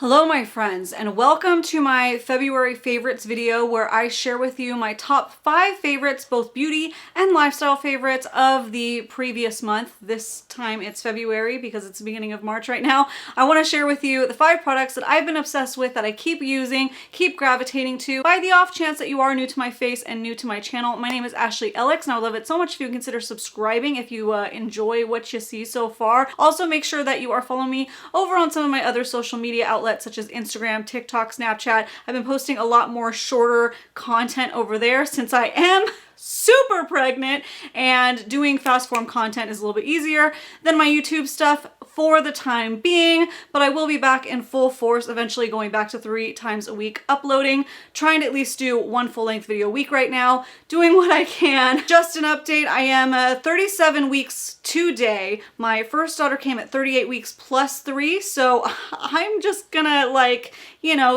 Hello my friends, and welcome to my February favorites video where I share with you my top 5 favorites, both beauty and lifestyle favorites of the previous month. This time it's February because it's the beginning of March right now. I want to share with you the 5 products that I've been obsessed with, that I keep using, keep gravitating to. By the off chance that you are new to my face and new to my channel, my name is Ashley Ellix and I would love it so much if you would consider subscribing if you enjoy what you see so far. Also make sure that you are following me over on some of my other social media outlets such as Instagram, TikTok, Snapchat. I've been posting a lot more shorter content over there since I am super pregnant, and doing fast form content is a little bit easier than my YouTube stuff for the time being, but I will be back in full force, eventually going back to 3 times a week uploading, trying to at least do 1 full-length video a week right now, doing what I can. Just an update, I am 37 weeks today. My first daughter came at 38 weeks plus 3, so I'm just gonna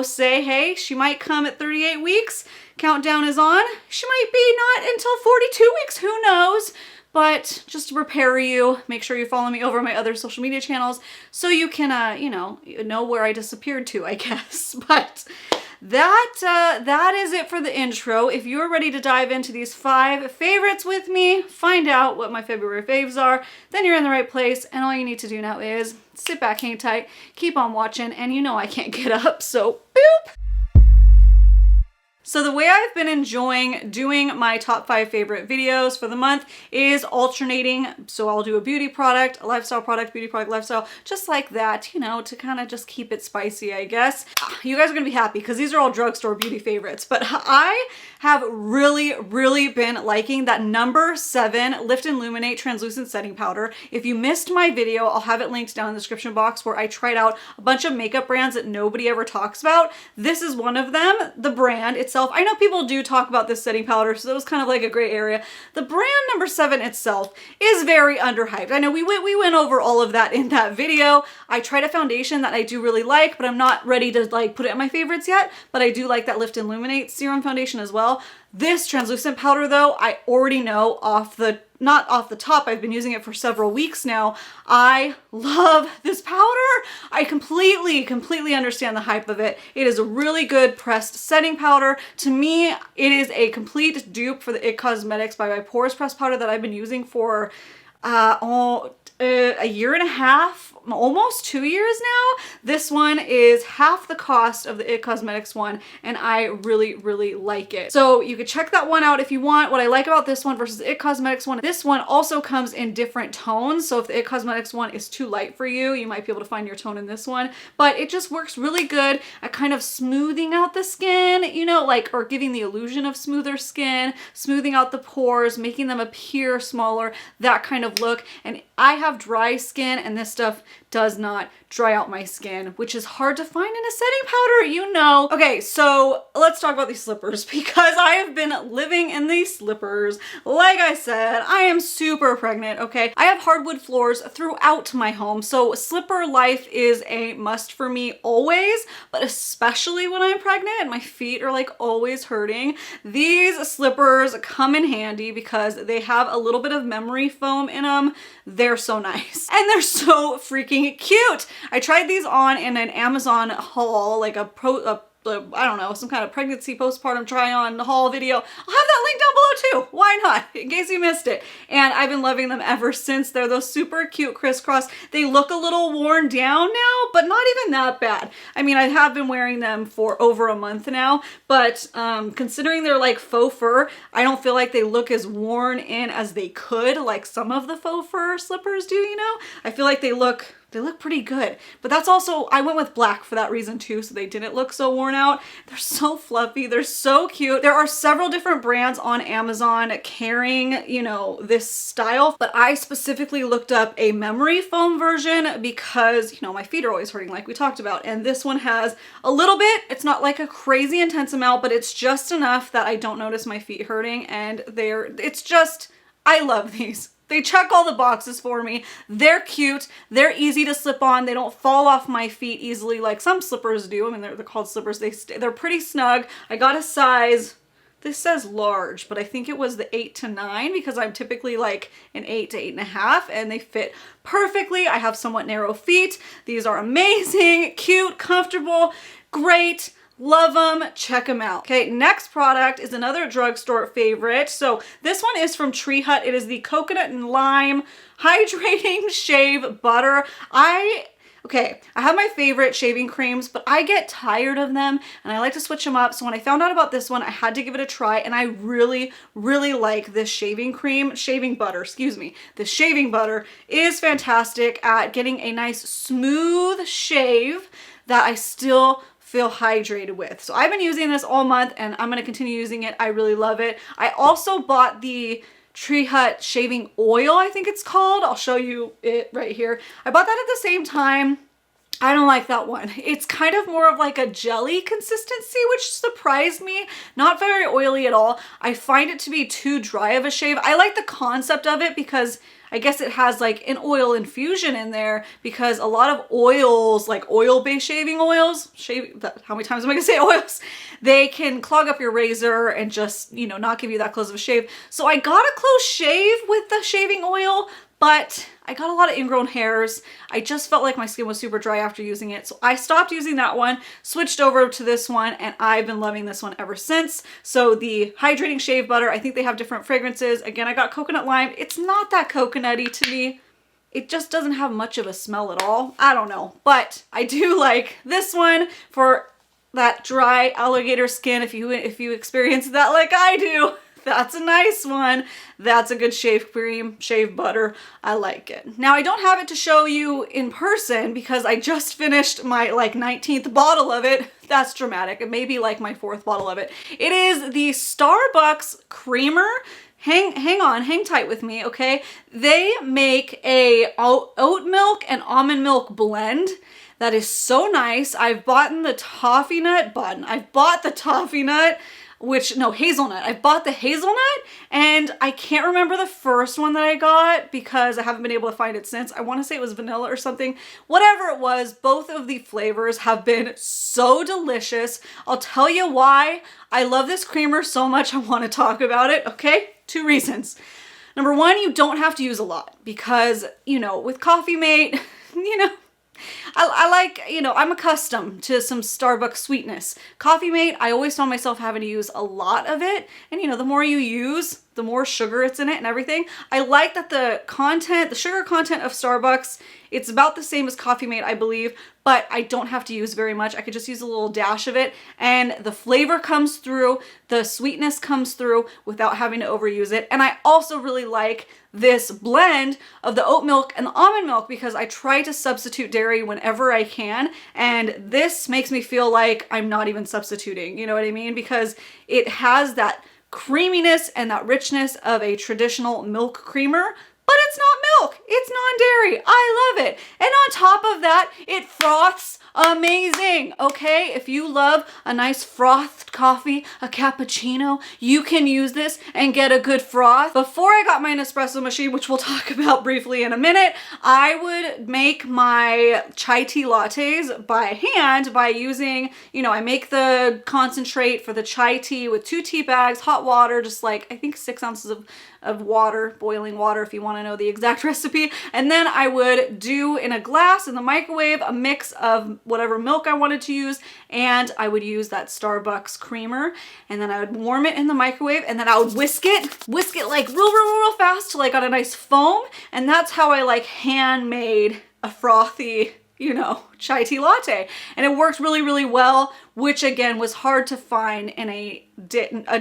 say, hey, she might come at 38 weeks. Countdown is on. She might be not until 42 weeks, who knows? But just to prepare you, make sure you follow me over my other social media channels so you can, know where I disappeared to, I guess. But that is it for the intro. If you're ready to dive into these 5 favorites with me, find out what my February faves are, then you're in the right place, and all you need to do now is sit back, hang tight, keep on watching, and you know I can't get up, so boop! So the way I've been enjoying doing my top 5 favorite videos for the month is alternating. So I'll do a beauty product, a lifestyle product, beauty product, lifestyle, just like that, to kind of just keep it spicy, I guess. You guys are gonna be happy because these are all drugstore beauty favorites, but I have really been liking that number 7 Lift and Illuminate Translucent Setting Powder. If you missed my video, I'll have it linked down in the description box where I tried out a bunch of makeup brands that nobody ever talks about. This is one of them. The brand itself, I know people do talk about this setting powder, so that was kind of like a gray area. The brand number 7 itself is very underhyped. I know we went over all of that in that video. I tried a foundation that I do really like, but I'm not ready to put it in my favorites yet, but I do like that Lift and Illuminate serum foundation as well. This translucent powder though, I already know not off the top, I've been using it for several weeks now. I love this powder. I completely understand the hype of it. It is a really good pressed setting powder. To me, it is a complete dupe for the It Cosmetics by Pores pressed powder that I've been using for a year and a half, almost 2 years now. This one is half the cost of the It Cosmetics one, and I really like it. So you could check that one out if you want. What I like about this one versus the It Cosmetics one, this one also comes in different tones. So if the It Cosmetics one is too light for you, you might be able to find your tone in this one. But it just works really good at kind of smoothing out the skin, or giving the illusion of smoother skin, smoothing out the pores, making them appear smaller, that kind of look. And I have dry skin, and this stuff does not dry out my skin, which is hard to find in a setting powder, Okay, so let's talk about these slippers because I have been living in these slippers. Like I said, I am super pregnant, okay? I have hardwood floors throughout my home, so slipper life is a must for me always, but especially when I'm pregnant and my feet are always hurting. These slippers come in handy because they have a little bit of memory foam in them. They're so nice. And they're so freaking cute. I tried these on in an Amazon haul, I don't know, some kind of pregnancy postpartum try on haul video. I'll have that link down below too. Why not? In case you missed it. And I've been loving them ever since. They're those super cute crisscross. They look a little worn down now, but not even that bad. I mean, I have been wearing them for over a month now, but considering they're faux fur, I don't feel like they look as worn in as they could, like some of the faux fur slippers do, I feel like they look pretty good, but that's also, I went with black for that reason too, so they didn't look so worn out. They're so fluffy. They're so cute. There are several different brands on Amazon carrying, this style, but I specifically looked up a memory foam version because, my feet are always hurting like we talked about, and this one has a little bit. It's not like a crazy intense amount, but it's just enough that I don't notice my feet hurting, and I love these. They check all the boxes for me. They're cute. They're easy to slip on. They don't fall off my feet easily like some slippers do. I mean, they're called slippers. They're pretty snug. I got a size this says large, but I think it was the 8 to 9 because I'm typically like an 8 to 8.5 and they fit perfectly. I have somewhat narrow feet. These are amazing, cute, comfortable, great. Love them. Check them out. Okay, next product is another drugstore favorite. So this one is from Tree Hut. It is the Coconut and Lime Hydrating Shave Butter. Okay, I have my favorite shaving creams, but I get tired of them and I like to switch them up. So when I found out about this one, I had to give it a try and I really, really like this shaving butter, excuse me. This shaving butter is fantastic at getting a nice smooth shave that I still feel hydrated with. So I've been using this all month and I'm going to continue using it. I really love it. I also bought the Tree Hut shaving oil, I think it's called. I'll show you it right here. I bought that at the same time. I don't like that one. It's kind of more of like a jelly consistency, which surprised me. Not very oily at all. I find it to be too dry of a shave. I like the concept of it because I guess it has like an oil infusion in there because a lot of oils, like oil-based shaving oils, how many times am I gonna say oils? They can clog up your razor and just, you know, not give you that close of a shave. So I got a close shave with the shaving oil, but I got a lot of ingrown hairs. I just felt like my skin was super dry after using it. So I stopped using that one, switched over to this one, and I've been loving this one ever since. So the hydrating shave butter, I think they have different fragrances. Again, I got coconut lime. It's not that coconutty to me. It just doesn't have much of a smell at all. I don't know, but I do like this one for that dry alligator skin. If you experience that like I do, that's a nice one. That's a good shave cream, shave butter. I like it. Now I don't have it to show you in person because I just finished my like 19th bottle of it. That's dramatic. It may be like my 4th bottle of it. It is the Starbucks creamer. Hang tight with me, okay? They make a oat milk and almond milk blend that is so nice. I've bought the toffee nut, hazelnut. I bought the hazelnut and I can't remember the first one that I got because I haven't been able to find it since. I want to say it was vanilla or something. Whatever it was, both of the flavors have been so delicious. I'll tell you why I love this creamer so much I want to talk about it, okay? 2 reasons. Number 1, you don't have to use a lot because, you know, with Coffee Mate, you know, I like, you know, I'm accustomed to some Starbucks sweetness. Coffee Mate, I always found myself having to use a lot of it. And, you know, the more you use, the more sugar it's in it and everything. I like that the sugar content of Starbucks, it's about the same as Coffee Mate, I believe, but I don't have to use very much. I could just use a little dash of it and the flavor comes through, the sweetness comes through without having to overuse it. And I also really like this blend of the oat milk and the almond milk because I try to substitute dairy whenever I can. And this makes me feel like I'm not even substituting, you know what I mean? Because it has that creaminess and that richness of a traditional milk creamer, but it's not milk, it's non-dairy. I love it. And on top of that, it froths amazing, okay? If you love a nice frothed coffee, a cappuccino, you can use this and get a good froth. Before I got my Nespresso machine, which we'll talk about briefly in a minute, I would make my chai tea lattes by hand by using, you know, I make the concentrate for the chai tea with 2 tea bags, hot water, just like, I think 6 ounces of water, boiling water if you want to know the exact recipe. And then I would do in a glass in the microwave a mix of whatever milk I wanted to use, and I would use that Starbucks creamer, and then I would warm it in the microwave, and then I would whisk it like real fast till I got a nice foam, and that's how I like handmade a frothy, you know, chai tea latte. And it worked really, really well, which again was hard to find in a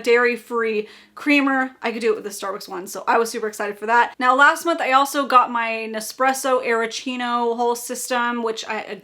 dairy-free creamer. I could do it with the Starbucks one, so I was super excited for that. Now last month I also got my Nespresso Arancino whole system, which I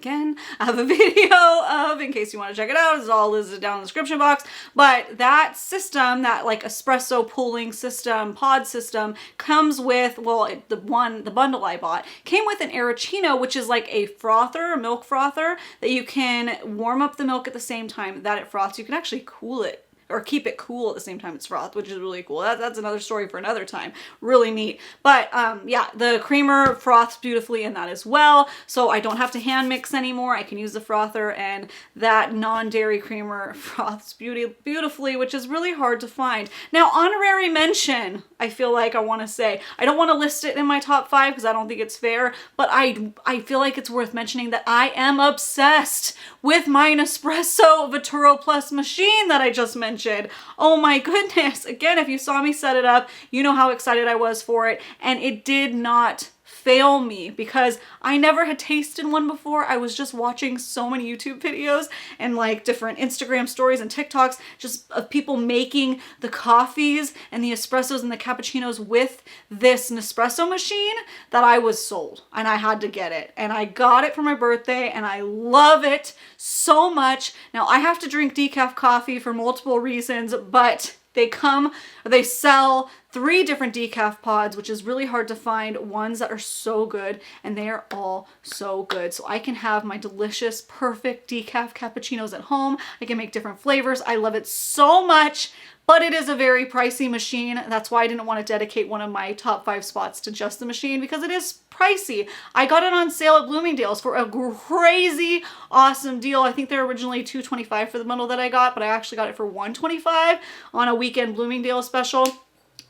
have a video of in case you want to check it out. It's all listed down in the description box. But that system, that like espresso pooling system, pod system, comes with, well, the bundle I bought came with an Arancino, which is like a frother, a milk frother, that you can warm up the milk at the same time that it froths. You can actually cool it or keep it cool at the same time it's frothed, which is really cool. That's another story for another time. Really neat. But yeah, the creamer froths beautifully in that as well. So I don't have to hand mix anymore. I can use the frother, and that non-dairy creamer froths beautifully, which is really hard to find. Now, honorary mention, I feel like I want to say, I don't want to list it in my top 5 because I don't think it's fair, but I feel like it's worth mentioning that I am obsessed with my Nespresso Veturo Plus machine that I just mentioned. Oh my goodness. Again, if you saw me set it up, you know how excited I was for it, and it did not fail me because I never had tasted one before. I was just watching so many YouTube videos and like different Instagram stories and TikToks just of people making the coffees and the espressos and the cappuccinos with this Nespresso machine that I was sold, and I had to get it, and I got it for my birthday, and I love it so much. Now I have to drink decaf coffee for multiple reasons, but they sell 3 different decaf pods, which is really hard to find, ones that are so good, and they are all so good. So I can have my delicious, perfect decaf cappuccinos at home. I can make different flavors. I love it so much, but it is a very pricey machine. That's why I didn't want to dedicate one of my top 5 spots to just the machine, because it is pricey. I got it on sale at Bloomingdale's for a crazy awesome deal. I think they're originally $2.25 for the bundle that I got, but I actually got it for $1.25 on a weekend Bloomingdale's special.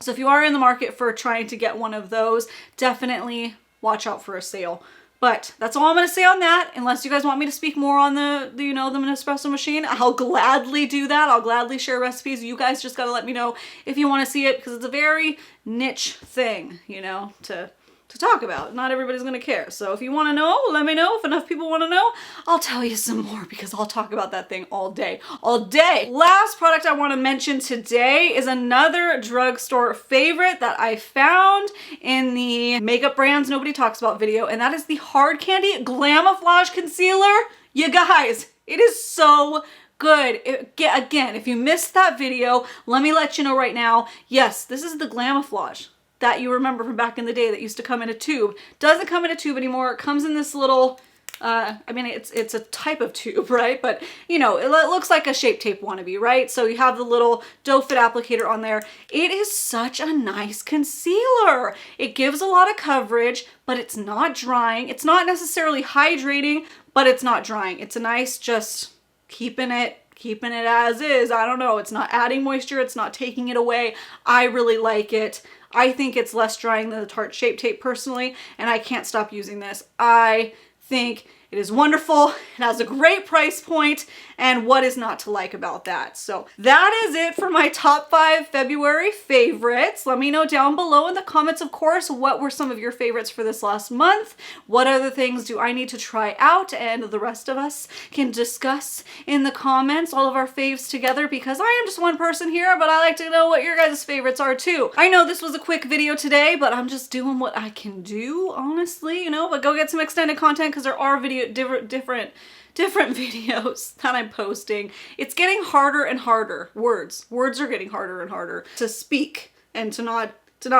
So if you are in the market for trying to get one of those, definitely watch out for a sale. But that's all I'm going to say on that. Unless you guys want me to speak more on the Nespresso machine, I'll gladly do that. I'll gladly share recipes. You guys just got to let me know if you want to see it, because it's a very niche thing, you know, to talk about. Not everybody's gonna care. So if you want to know, let me know. If enough people want to know, I'll tell you some more, because I'll talk about that thing all day. Last product I want to mention today is another drugstore favorite that I found in the Makeup Brands Nobody Talks About video, and that is the Hard Candy Glamouflage Concealer. You guys, it is so good. Again, if you missed that video, let me let you know right now. Yes, this is the Glamouflage that you remember from back in the day that used to come in a tube. Doesn't come in a tube anymore. It comes in this little, I mean, it's a type of tube, right? But, you know, it looks like a Shape Tape wannabe, right? So you have the little doe foot applicator on there. It is such a nice concealer. It gives a lot of coverage, but it's not drying. It's not necessarily hydrating, but it's not drying. It's a nice, just keeping it as is. I don't know. It's not adding moisture. It's not taking it away. I really like it. I think it's less drying than the Tarte Shape Tape personally, and I can't stop using this. I think it is wonderful. It has a great price point, and what is not to like about that? So that is it for my top 5 February favorites. Let me know down below in the comments, of course, what were some of your favorites for this last month? What other things do I need to try out? And the rest of us can discuss in the comments all of our faves together, because I am just one person here, but I like to know what your guys' favorites are too. I know this was a quick video today, but I'm just doing what I can do, honestly, you know, but go get some extended content, because there are different videos that I'm posting. It's getting harder and harder. Words are getting harder and harder to speak and to not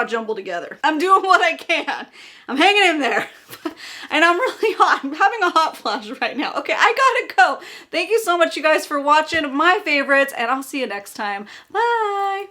jumble together. I'm doing what I can. I'm hanging in there. And I'm really hot. I'm having a hot flash right now. Okay, I gotta go. Thank you so much, you guys, for watching my favorites, and I'll see you next time. Bye.